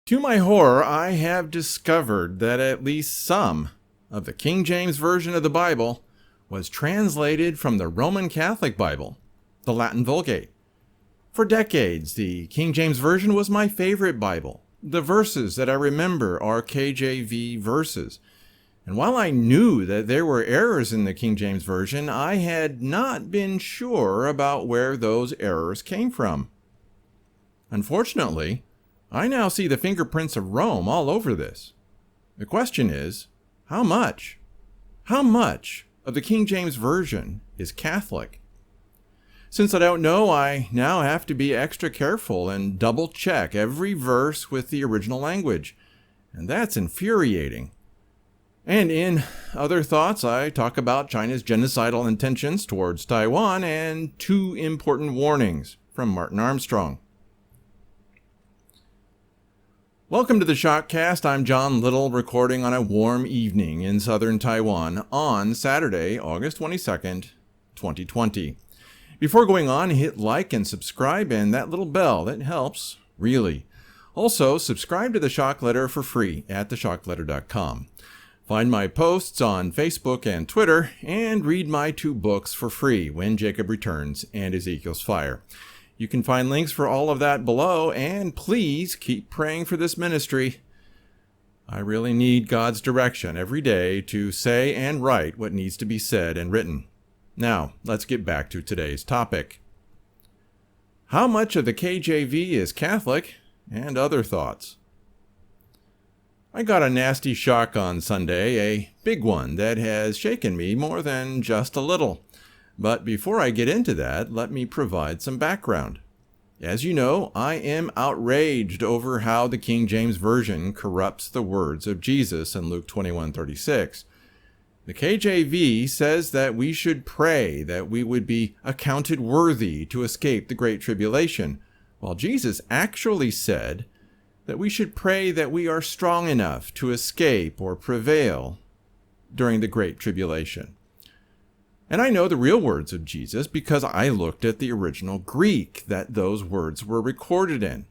To my horror, I have discovered that at least some of the King James Version of the Bible was translated from the Roman Catholic Bible, the Latin Vulgate. For decades, the King James Version was my favorite Bible. The verses that I remember are KJV verses. And while I knew that there were errors in the King James Version, I had not been sure about where those errors came from. Unfortunately, I now see the fingerprints of Rome all over this. The question is, how much? How much of the King James Version is Catholic? Since I don't know, I now have to be extra careful and double check every verse with the original language. And that's infuriating. And in other thoughts, I talk about China's genocidal intentions towards Taiwan and two important warnings from Martin Armstrong. Welcome to the Shockcast. I'm John Little, recording on a warm evening in southern Taiwan on Saturday, August 22nd, 2020. Before going on, hit like and subscribe and that little bell. That helps, really. Also, subscribe to the Shock Letter for free at theshockletter.com. Find my posts on Facebook and Twitter, and read my two books for free, When Jacob Returns and Ezekiel's Fire. You can find links for all of that below, and please keep praying for this ministry. I really need God's direction every day to say and write what needs to be said and written. Now, let's get back to today's topic. How much of the KJV is Catholic, and other thoughts? I got a nasty shock on Sunday, a big one that has shaken me more than just a little. But before I get into that, let me provide some background. As you know, I am outraged over how the King James Version corrupts the words of Jesus in Luke 21:36. The KJV says that we should pray that we would be accounted worthy to escape the Great Tribulation, while Jesus actually said that we should pray that we are strong enough to escape or prevail during the Great Tribulation. And I know the real words of Jesus because I looked at the original Greek that those words were recorded in.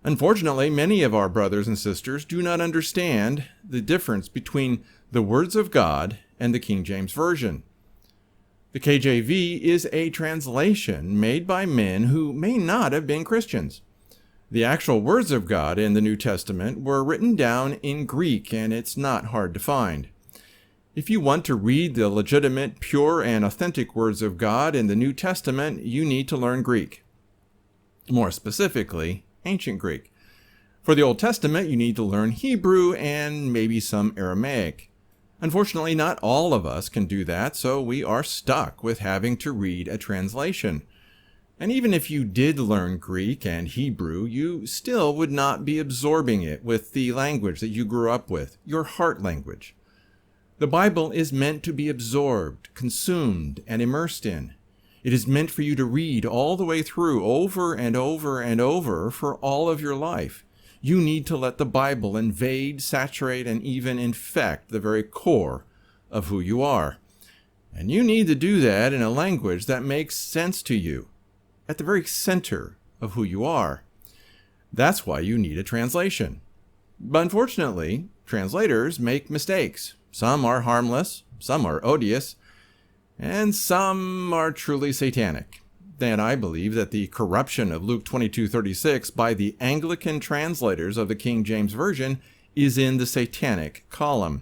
Unfortunately, many of our brothers and sisters do not understand the difference between the words of God and the King James Version. The KJV is a translation made by men who may not have been Christians. The actual words of God in the New Testament were written down in Greek, and it's not hard to find. If you want to read the legitimate, pure, and authentic words of God in the New Testament, you need to learn Greek. More specifically, ancient Greek. For the Old Testament, you need to learn Hebrew and maybe some Aramaic. Unfortunately, not all of us can do that, so we are stuck with having to read a translation. And even if you did learn Greek and Hebrew, you still would not be absorbing it with the language that you grew up with, your heart language. The Bible is meant to be absorbed, consumed, and immersed in. It is meant for you to read all the way through, over and over and over, for all of your life. You need to let the Bible invade, saturate, and even infect the very core of who you are. And you need to do that in a language that makes sense to you, at the very center of who you are. That's why you need a translation. But unfortunately, translators make mistakes. Some are harmless, some are odious, and some are truly satanic. Then I believe that the corruption of Luke 22:36 by the Anglican translators of the King James Version is in the satanic column,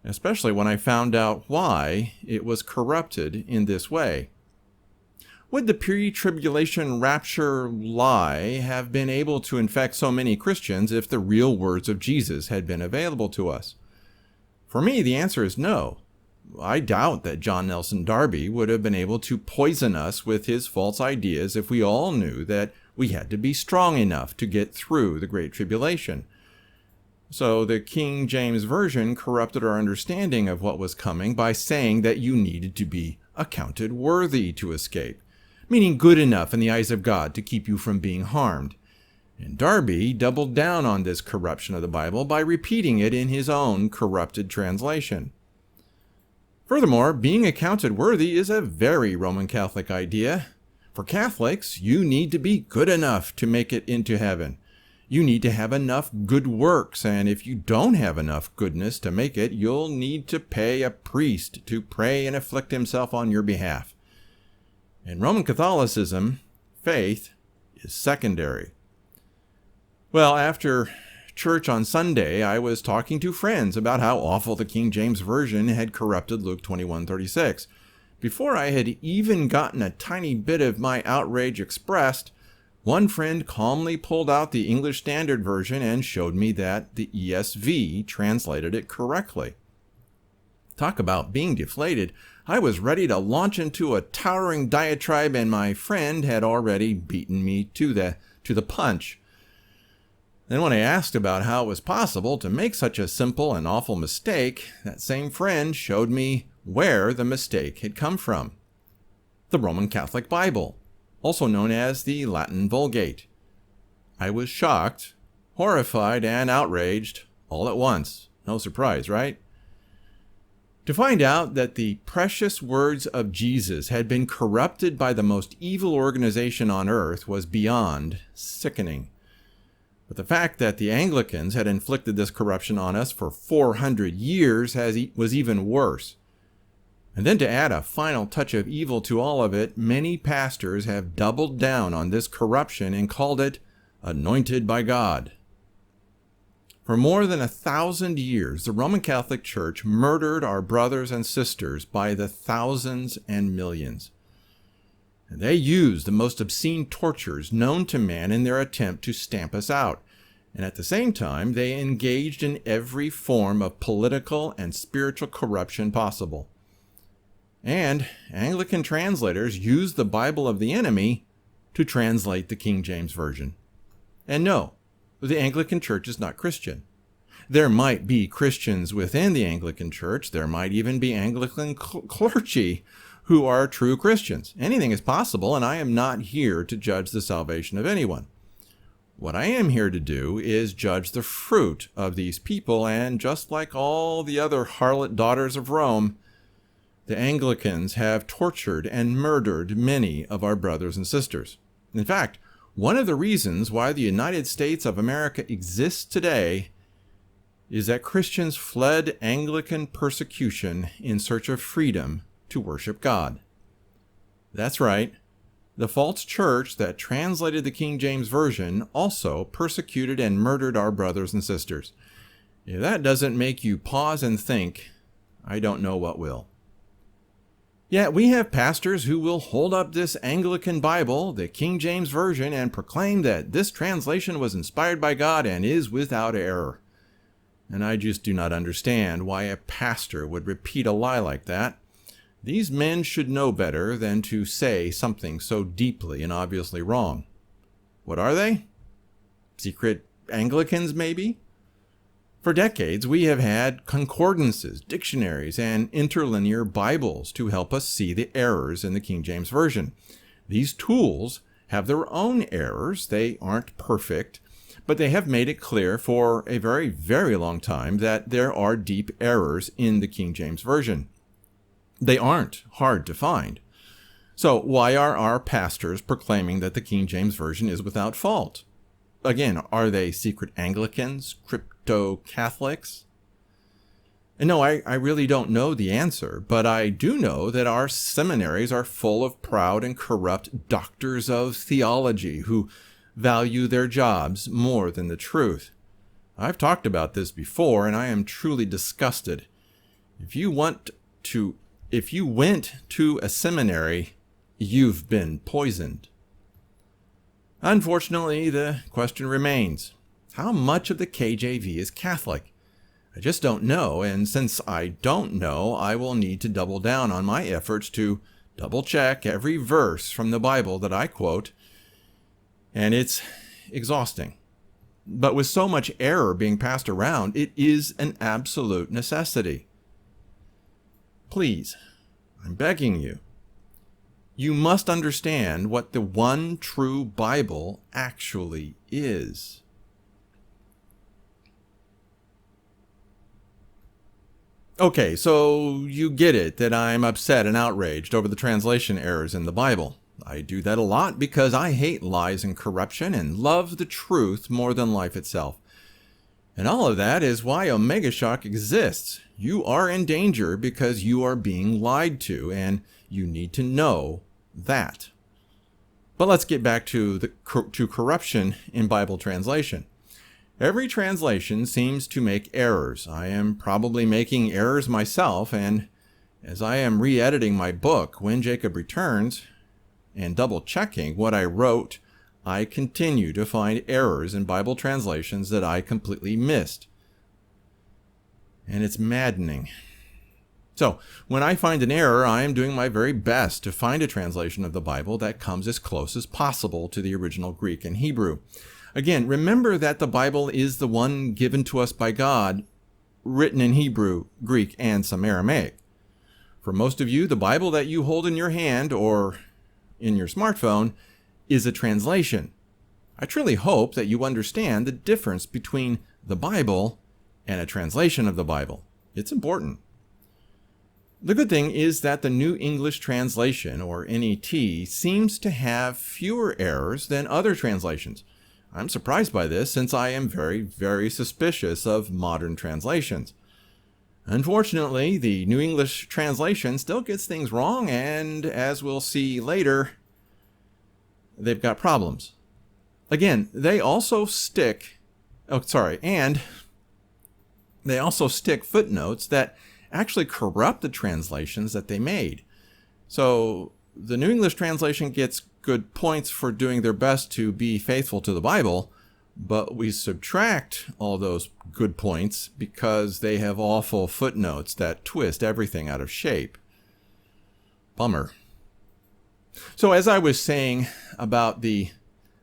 especially when I found out why it was corrupted in this way. Would the pre-tribulation rapture lie have been able to infect so many Christians if the real words of Jesus had been available to us? For me, the answer is no. I doubt that John Nelson Darby would have been able to poison us with his false ideas if we all knew that we had to be strong enough to get through the Great Tribulation. So the King James Version corrupted our understanding of what was coming by saying that you needed to be accounted worthy to escape, meaning good enough in the eyes of God to keep you from being harmed. And Darby doubled down on this corruption of the Bible by repeating it in his own corrupted translation. Furthermore, being accounted worthy is a very Roman Catholic idea. For Catholics, you need to be good enough to make it into heaven. You need to have enough good works, and if you don't have enough goodness to make it, you'll need to pay a priest to pray and afflict himself on your behalf. In Roman Catholicism, faith is secondary. Well, after church on Sunday, I was talking to friends about how awful the King James Version had corrupted Luke 21:36. Before I had even gotten a tiny bit of my outrage expressed, one friend calmly pulled out the English Standard Version and showed me that the ESV translated it correctly. Talk about being deflated. I was ready to launch into a towering diatribe, and my friend had already beaten me to the punch. Then when I asked about how it was possible to make such a simple and awful mistake, that same friend showed me where the mistake had come from. The Roman Catholic Bible, also known as the Latin Vulgate. I was shocked, horrified, and outraged all at once. No surprise, right? To find out that the precious words of Jesus had been corrupted by the most evil organization on earth was beyond sickening. But the fact that the Anglicans had inflicted this corruption on us for 400 years was even worse. And then to add a final touch of evil to all of it, many pastors have doubled down on this corruption and called it anointed by God. For more than 1,000 years, the Roman Catholic Church murdered our brothers and sisters by the thousands and millions. And they used the most obscene tortures known to man in their attempt to stamp us out. And at the same time, they engaged in every form of political and spiritual corruption possible. And Anglican translators used the Bible of the enemy to translate the King James Version. And no, the Anglican Church is not Christian. There might be Christians within the Anglican Church. There might even be Anglican clergy who are true Christians. Anything is possible, and I am not here to judge the salvation of anyone. What I am here to do is judge the fruit of these people, and just like all the other harlot daughters of Rome, the Anglicans have tortured and murdered many of our brothers and sisters. In fact, one of the reasons why the United States of America exists today is that Christians fled Anglican persecution in search of freedom to worship God. That's right. The false church that translated the King James Version also persecuted and murdered our brothers and sisters. If that doesn't make you pause and think, I don't know what will. Yet we have pastors who will hold up this Anglican Bible, the King James Version, and proclaim that this translation was inspired by God and is without error. And I just do not understand why a pastor would repeat a lie like that. These men should know better than to say something so deeply and obviously wrong. What are they? Secret Anglicans, maybe? For decades, we have had concordances, dictionaries, and interlinear Bibles to help us see the errors in the King James Version. These tools have their own errors. They aren't perfect, but they have made it clear for a very, very long time that there are deep errors in the King James Version. They aren't hard to find. So why are our pastors proclaiming that the King James Version is without fault? Again, are they secret Anglicans, crypto-Catholics? And no, I really don't know the answer, but I do know that our seminaries are full of proud and corrupt doctors of theology who value their jobs more than the truth. I've talked about this before, and I am truly disgusted. If you went to a seminary, you've been poisoned. Unfortunately, the question remains, how much of the KJV is Catholic? I just don't know, and since I don't know, I will need to double down on my efforts to double-check every verse from the Bible that I quote, and it's exhausting. But with so much error being passed around, it is an absolute necessity. Please, I'm begging you, you must understand what the one true Bible actually is. Okay, so you get it that I'm upset and outraged over the translation errors in the Bible. I do that a lot because I hate lies and corruption and love the truth more than life itself. And all of that is why Omega Shock exists. You are in danger because you are being lied to, and you need to know that. But let's get back to corruption in Bible translation. Every translation seems to make errors. I am probably making errors myself, and as I am re-editing my book, When Jacob Returns, and double-checking what I wrote, I continue to find errors in Bible translations that I completely missed. And it's maddening. So, when I find an error, I am doing my very best to find a translation of the Bible that comes as close as possible to the original Greek and Hebrew. Again, remember that the Bible is the one given to us by God, written in Hebrew, Greek, and some Aramaic. For most of you, the Bible that you hold in your hand or in your smartphone is a translation. I truly hope that you understand the difference between the Bible and a translation of the Bible. It's important. The good thing is that the New English Translation, or NET, seems to have fewer errors than other translations. I'm surprised by this since I am very, very suspicious of modern translations. Unfortunately, the New English Translation still gets things wrong, and as we'll see later, they've got problems. Again, they also stick footnotes that actually corrupt the translations that they made. So the New English Translation gets good points for doing their best to be faithful to the Bible, but we subtract all those good points because they have awful footnotes that twist everything out of shape. Bummer. So as I was laying out the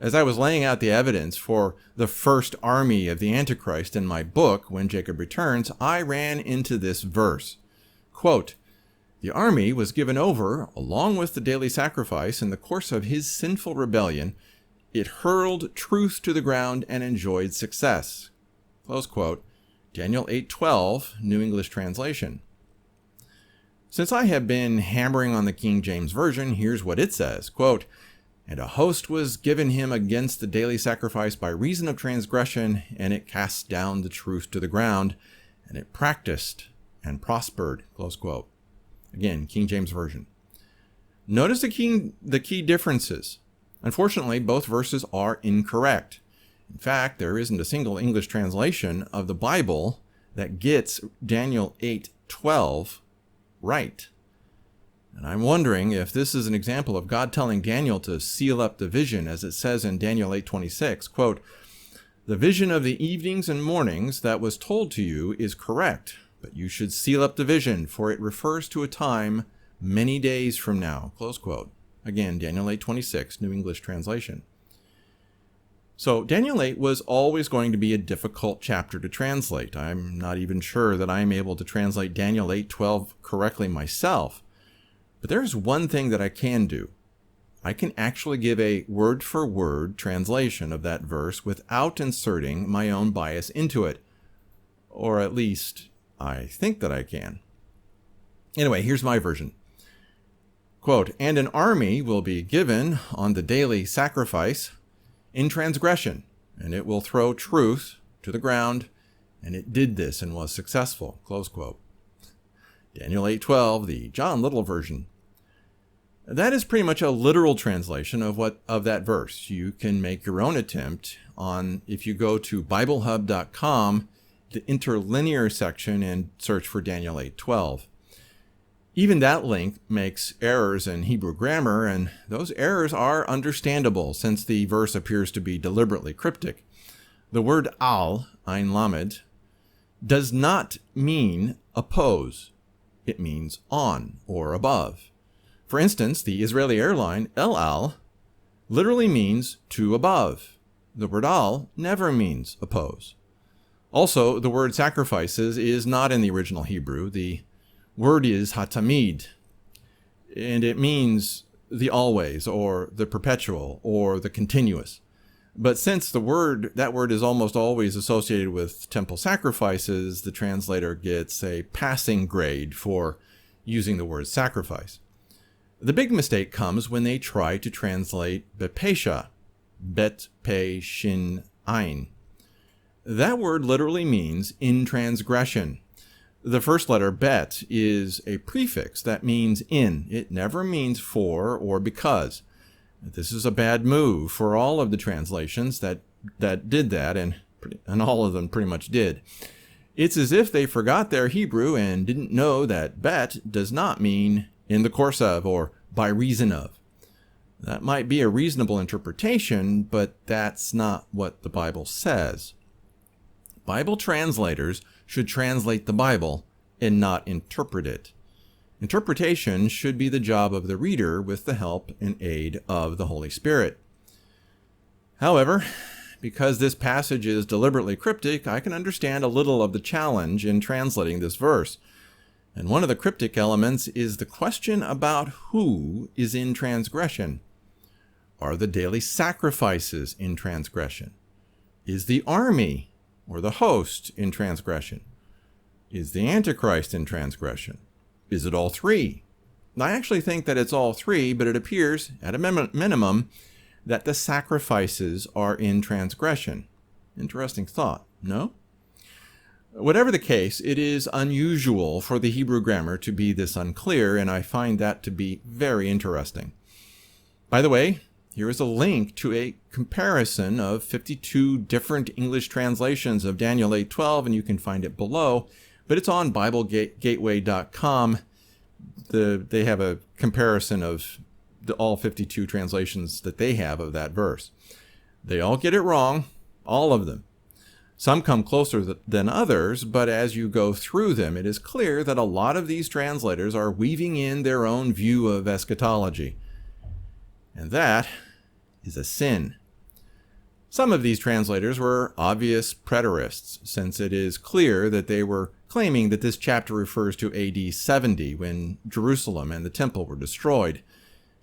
evidence for the first army of the Antichrist in my book, When Jacob Returns, I ran into this verse. Quote, "The army was given over, along with the daily sacrifice, in the course of his sinful rebellion. It hurled truth to the ground and enjoyed success." Close quote. Daniel 8:12, New English Translation. Since I have been hammering on the King James Version, here's what it says. Quote, "And a host was given him against the daily sacrifice by reason of transgression, and it cast down the truth to the ground, and it practiced and prospered." Close quote. Again, King James Version. Notice the key differences. Unfortunately, both verses are incorrect. In fact, there isn't a single English translation of the Bible that gets Daniel 8:12 right. And I'm wondering if this is an example of God telling Daniel to seal up the vision, as it says in Daniel 8:26, quote, "The vision of the evenings and mornings that was told to you is correct, but you should seal up the vision, for it refers to a time many days from now." Close quote. Again, Daniel 8:26, New English Translation. So Daniel 8 was always going to be a difficult chapter to translate. I'm not even sure that I'm able to translate Daniel 8:12 correctly myself. But there's one thing that I can do. I can actually give a word-for-word translation of that verse without inserting my own bias into it. Or at least, I think that I can. Anyway, here's my version. Quote, "And an army will be given on the daily sacrifice in transgression, and it will throw truth to the ground, and it did this and was successful." Close quote. Daniel 8:12, the John Little version. That is pretty much a literal translation of that verse. You can make your own attempt if you go to BibleHub.com, the interlinear section, and search for Daniel 8:12. Even that link makes errors in Hebrew grammar, and those errors are understandable since the verse appears to be deliberately cryptic. The word al, Ein Lamed, does not mean oppose. It means on or above. For instance, the Israeli airline El Al literally means to above. The word al never means oppose. Also, the word sacrifices is not in the original Hebrew. The word is hatamid, and it means the always, or the perpetual, or the continuous. But since that word is almost always associated with temple sacrifices, the translator gets a passing grade for using the word sacrifice. The big mistake comes when they try to translate bepesha, bet pe shin ein. That word literally means in transgression. The first letter, bet, is a prefix that means in. It never means for or because. This is a bad move for all of the translations that did that, and all of them pretty much did. It's as if they forgot their Hebrew and didn't know that bet does not mean in the course of or by reason of. That might be a reasonable interpretation, but that's not what the Bible says. Bible translators should translate the Bible and not interpret it. Interpretation should be the job of the reader with the help and aid of the Holy Spirit. However, because this passage is deliberately cryptic, I can understand a little of the challenge in translating this verse. And one of the cryptic elements is the question about who is in transgression. Are the daily sacrifices in transgression? Is the army or the host in transgression? Is the Antichrist in transgression? Is it all three? I actually think that it's all three, but it appears, at a minimum, that the sacrifices are in transgression. Interesting thought, no? Whatever the case, it is unusual for the Hebrew grammar to be this unclear, and I find that to be very interesting. By the way, here is a link to a comparison of 52 different English translations of Daniel 8:12, and you can find it below, but it's on BibleGateway.com. They have a comparison of all 52 translations that they have of that verse. They all get it wrong, all of them. Some come closer than others, but as you go through them, it is clear that a lot of these translators are weaving in their own view of eschatology. And that is a sin. Some of these translators were obvious preterists, since it is clear that they were claiming that this chapter refers to AD 70, when Jerusalem and the temple were destroyed.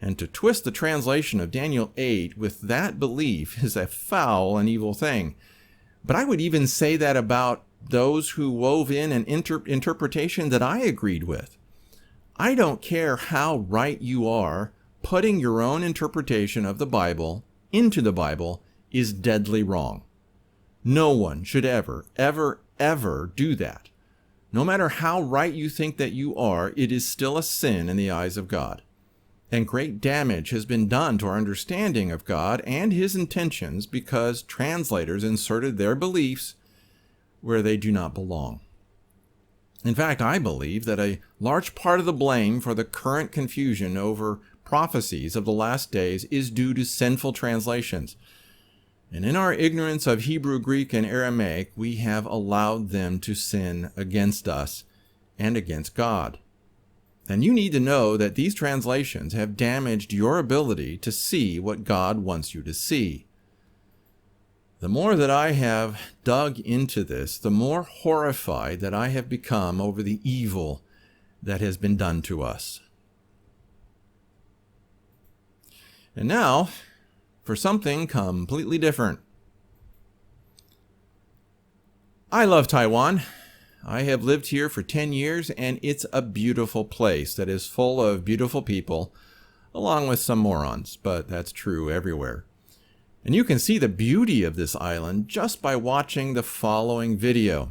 And to twist the translation of Daniel 8 with that belief is a foul and evil thing. But I would even say that about those who wove in an interpretation that I agreed with. I don't care how right you are, putting your own interpretation of the Bible into the Bible is deadly wrong. No one should ever, ever, ever do that. No matter how right you think that you are, it is still a sin in the eyes of God. And great damage has been done to our understanding of God and His intentions because translators inserted their beliefs where they do not belong. In fact, I believe that a large part of the blame for the current confusion over prophecies of the last days is due to sinful translations. And in our ignorance of Hebrew, Greek, and Aramaic, we have allowed them to sin against us and against God. And you need to know that these translations have damaged your ability to see what God wants you to see. The more that I have dug into this, the more horrified that I have become over the evil that has been done to us. And now, for something completely different. I love Taiwan. I have lived here for 10 years, and it's a beautiful place that is full of beautiful people, along with some morons, but that's true everywhere. And you can see the beauty of this island just by watching the following video.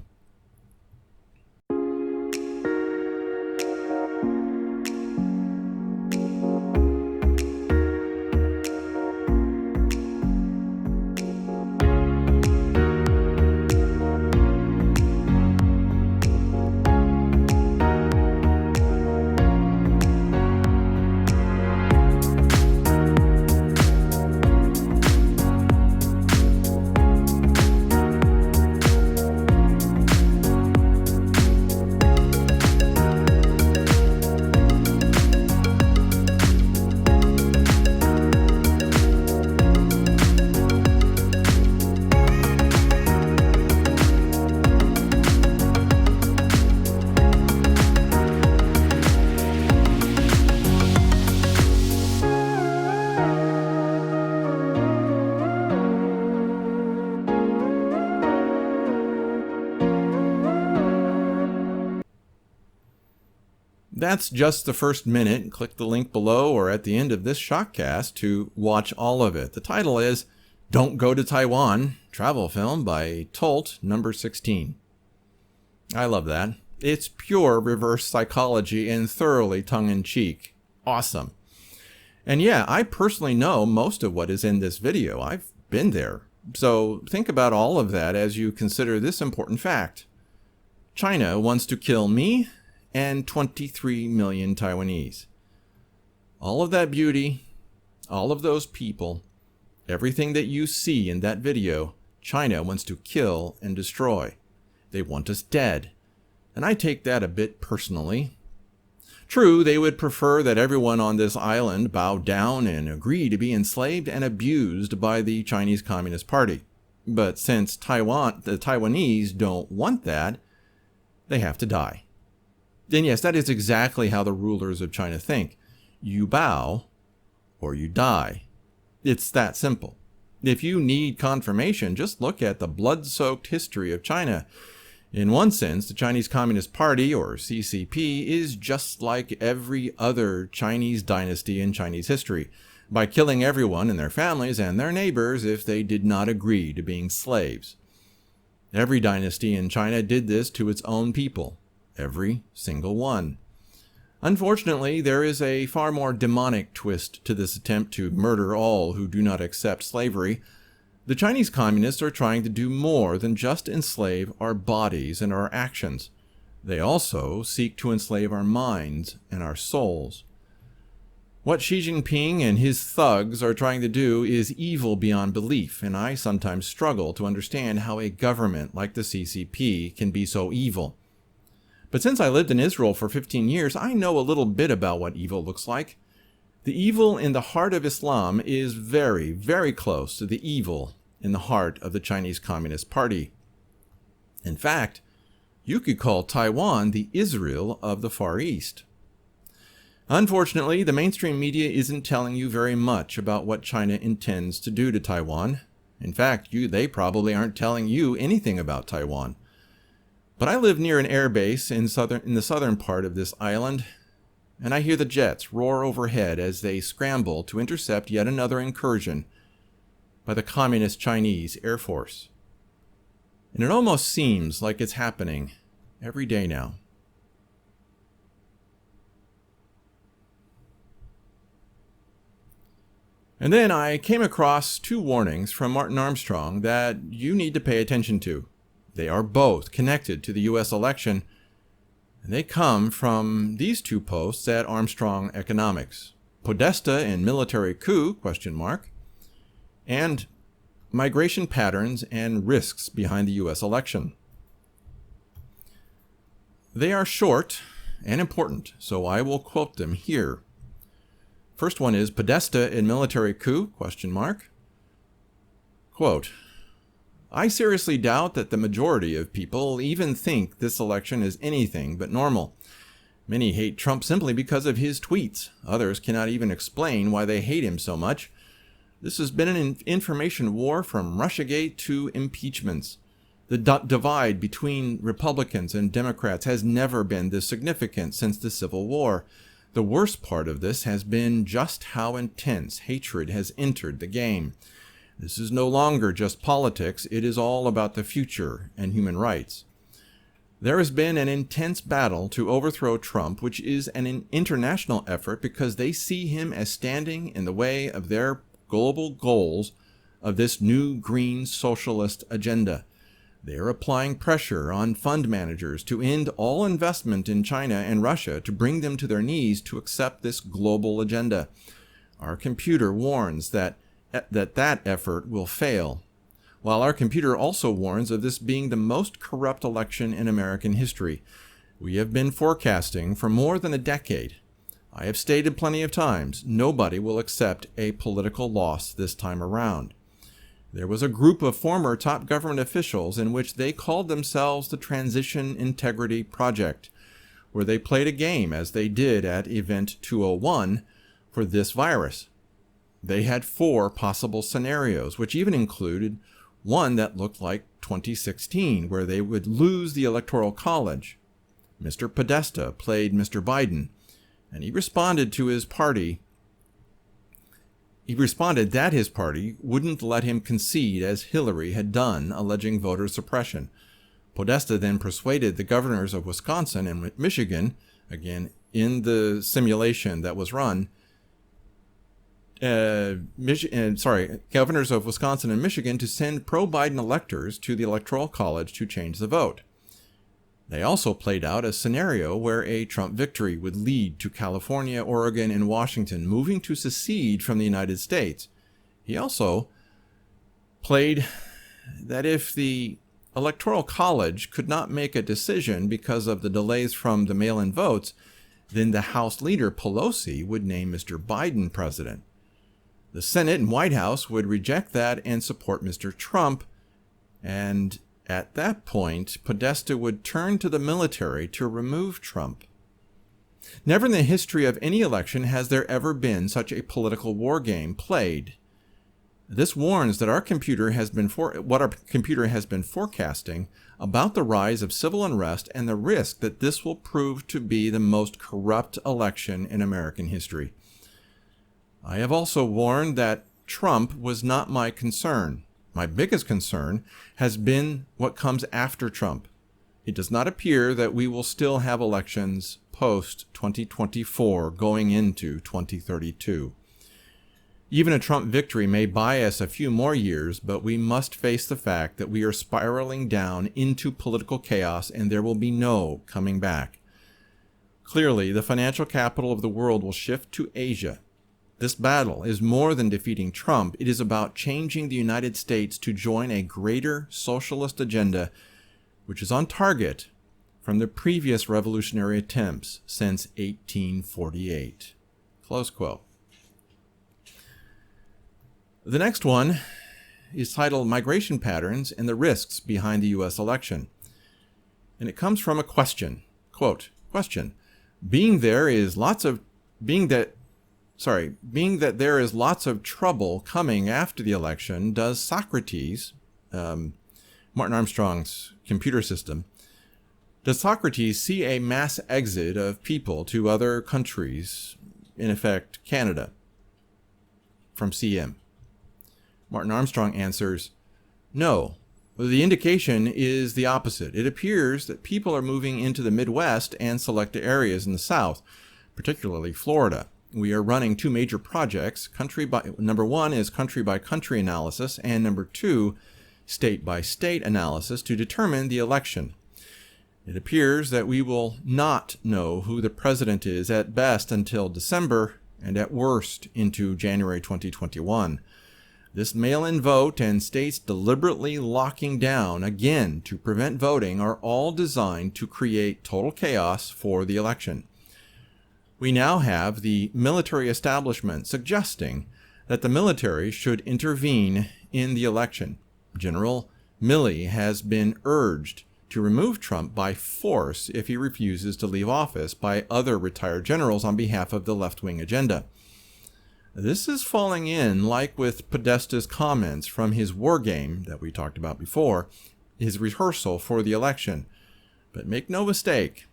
That's just the first minute. Click the link below or at the end of this Shockcast to watch all of it. The title is Don't Go to Taiwan, travel film by Tolt, number 16. I love that. It's pure reverse psychology and thoroughly tongue-in-cheek. Awesome. And yeah, I personally know most of what is in this video. I've been there. So think about all of that as you consider this important fact. China wants to kill me and 23 million Taiwanese. All of that beauty, all of those people, everything that you see in that video, China wants to kill and destroy. They want us dead. And I take that a bit personally. True, they would prefer that everyone on this island bow down and agree to be enslaved and abused by the Chinese Communist Party. But since the Taiwanese don't want that, they have to die. And yes, that is exactly how the rulers of China think. You bow or you die. It's that simple. If you need confirmation, just look at the blood-soaked history of China. In one sense, the Chinese Communist Party, or CCP, is just like every other Chinese dynasty in Chinese history, by killing everyone and their families and their neighbors if they did not agree to being slaves. Every dynasty in China did this to its own people. Every single one. Unfortunately, there is a far more demonic twist to this attempt to murder all who do not accept slavery. The Chinese communists are trying to do more than just enslave our bodies and our actions. They also seek to enslave our minds and our souls. What Xi Jinping and his thugs are trying to do is evil beyond belief, and I sometimes struggle to understand how a government like the CCP can be so evil. But since I lived in Israel for 15 years, I know a little bit about what evil looks like. The evil in the heart of Islam is very, very close to the evil in the heart of the Chinese Communist Party. In fact, you could call Taiwan the Israel of the Far East. Unfortunately, the mainstream media isn't telling you very much about what China intends to do to Taiwan. In fact, they probably aren't telling you anything about Taiwan. But I live near an air base in the southern part of this island, and I hear the jets roar overhead as they scramble to intercept yet another incursion by the Communist Chinese Air Force. And it almost seems like it's happening every day now. And then I came across two warnings from Martin Armstrong that you need to pay attention to. They are both connected to the U.S. election, and they come from these two posts at Armstrong Economics. Podesta and military coup, ? And migration patterns and risks behind the U.S. election. They are short and important, so I will quote them here. First one is Podesta and military coup, ? Quote, I seriously doubt that the majority of people even think this election is anything but normal. Many hate Trump simply because of his tweets. Others cannot even explain why they hate him so much. This has been an information war from Russiagate to impeachments. The divide between Republicans and Democrats has never been this significant since the Civil War. The worst part of this has been just how intense hatred has entered the game. This is no longer just politics, it is all about the future and human rights. There has been an intense battle to overthrow Trump, which is an international effort because they see him as standing in the way of their global goals of this new green socialist agenda. They are applying pressure on fund managers to end all investment in China and Russia to bring them to their knees to accept this global agenda. Our computer warns that effort will fail, while our computer also warns of this being the most corrupt election in American history. We have been forecasting for more than a decade. I have stated plenty of times, nobody will accept a political loss this time around. There was a group of former top government officials in which they called themselves the Transition Integrity Project, where they played a game as they did at Event 201 for this virus. They had 4 possible scenarios, which even included one that looked like 2016, where they would lose the Electoral College. Mr. Podesta played Mr. Biden, and he responded that his party wouldn't let him concede as Hillary had done, alleging voter suppression. Podesta then persuaded the governors of Wisconsin and Michigan, again in the simulation that was run, governors of Wisconsin and Michigan to send pro-Biden electors to the Electoral College to change the vote. They also played out a scenario where a Trump victory would lead to California, Oregon, and Washington moving to secede from the United States. He also played that if the Electoral College could not make a decision because of the delays from the mail-in votes, then the House leader, Pelosi, would name Mr. Biden president. The Senate and White House would reject that and support Mr. Trump, and at that point, Podesta would turn to the military to remove Trump. Never in the history of any election has there ever been such a political war game played. This warns that our computer has been forecasting about the rise of civil unrest and the risk that this will prove to be the most corrupt election in American history. I have also warned that Trump was not my concern. My biggest concern has been what comes after Trump. It does not appear that we will still have elections post-2024 going into 2032. Even a Trump victory may buy us a few more years, but we must face the fact that we are spiraling down into political chaos and there will be no coming back. Clearly, the financial capital of the world will shift to Asia. This battle is more than defeating Trump. It is about changing the United States to join a greater socialist agenda, which is on target from the previous revolutionary attempts since 1848. Close quote. The next one is titled Migration Patterns and the Risks Behind the U.S. Election. And it comes from a question. Quote, question. Being that there is lots of trouble coming after the election, does Socrates, Martin Armstrong's computer system, does Socrates see a mass exit of people to other countries, in effect Canada, from CM? Martin Armstrong answers, no. The indication is the opposite. It appears that people are moving into the Midwest and selected areas in the South, particularly Florida. We are running two major projects. Number one is country-by-country analysis, and number two, state-by-state analysis to determine the election. It appears that we will not know who the president is at best until December, and at worst into January 2021. This mail-in vote and states deliberately locking down again to prevent voting are all designed to create total chaos for the election. We now have the military establishment suggesting that the military should intervene in the election. General Milley has been urged to remove Trump by force if he refuses to leave office by other retired generals on behalf of the left-wing agenda. This is falling in, like with Podesta's comments from his war game that we talked about before, his rehearsal for the election. But make no mistake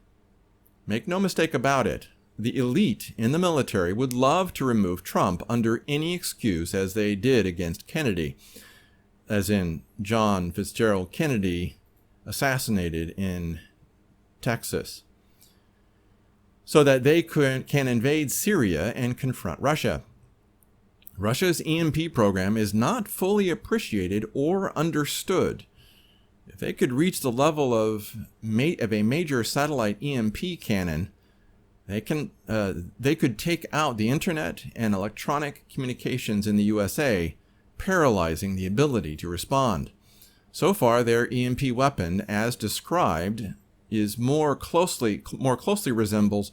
about it, the elite in the military would love to remove Trump under any excuse, as they did against Kennedy, as in John Fitzgerald Kennedy assassinated in Texas, so that they can invade Syria and confront Russia. Russia's EMP program is not fully appreciated or understood. If they could reach the level of a major satellite EMP cannon, they could take out the internet and electronic communications in the USA, paralyzing the ability to respond. So far, their EMP weapon, as described, is more closely resembles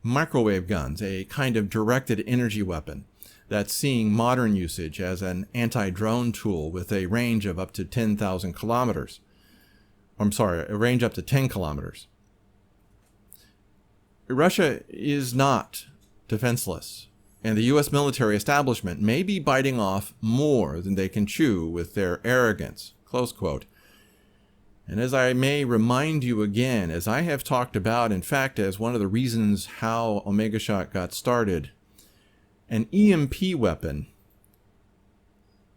microwave guns, a kind of directed energy weapon that's seeing modern usage as an anti-drone tool with a range of up to 10,000 kilometers. A range up to 10 kilometers. Russia is not defenseless, and the U.S. military establishment may be biting off more than they can chew with their arrogance. Close quote. And as I may remind you again, as I have talked about, in fact, as one of the reasons how Omega Shock got started, an EMP weapon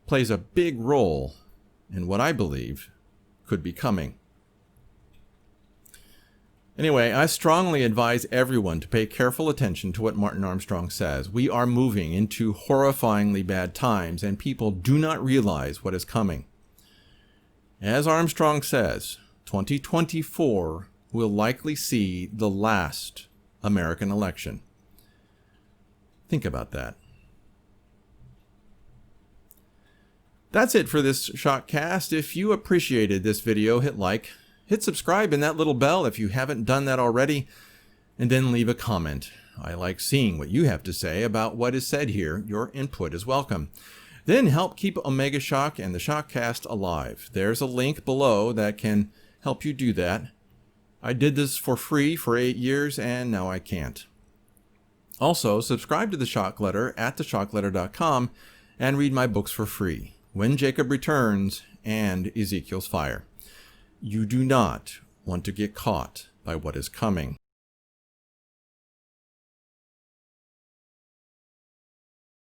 plays a big role in what I believe could be coming. Anyway, I strongly advise everyone to pay careful attention to what Martin Armstrong says. We are moving into horrifyingly bad times, and people do not realize what is coming. As Armstrong says, 2024 will likely see the last American election. Think about that. That's it for this Shockcast. If you appreciated this video, hit like, hit subscribe and that little bell if you haven't done that already, and then leave a comment. I like seeing what you have to say about what is said here. Your input is welcome. Then help keep Omega Shock and the Shockcast alive. There's a link below that can help you do that. I did this for free for 8 years, and now I can't. Also, subscribe to the Shock Letter at theshockletter.com and read my books for free, When Jacob Returns and Ezekiel's Fire. You do not want to get caught by what is coming.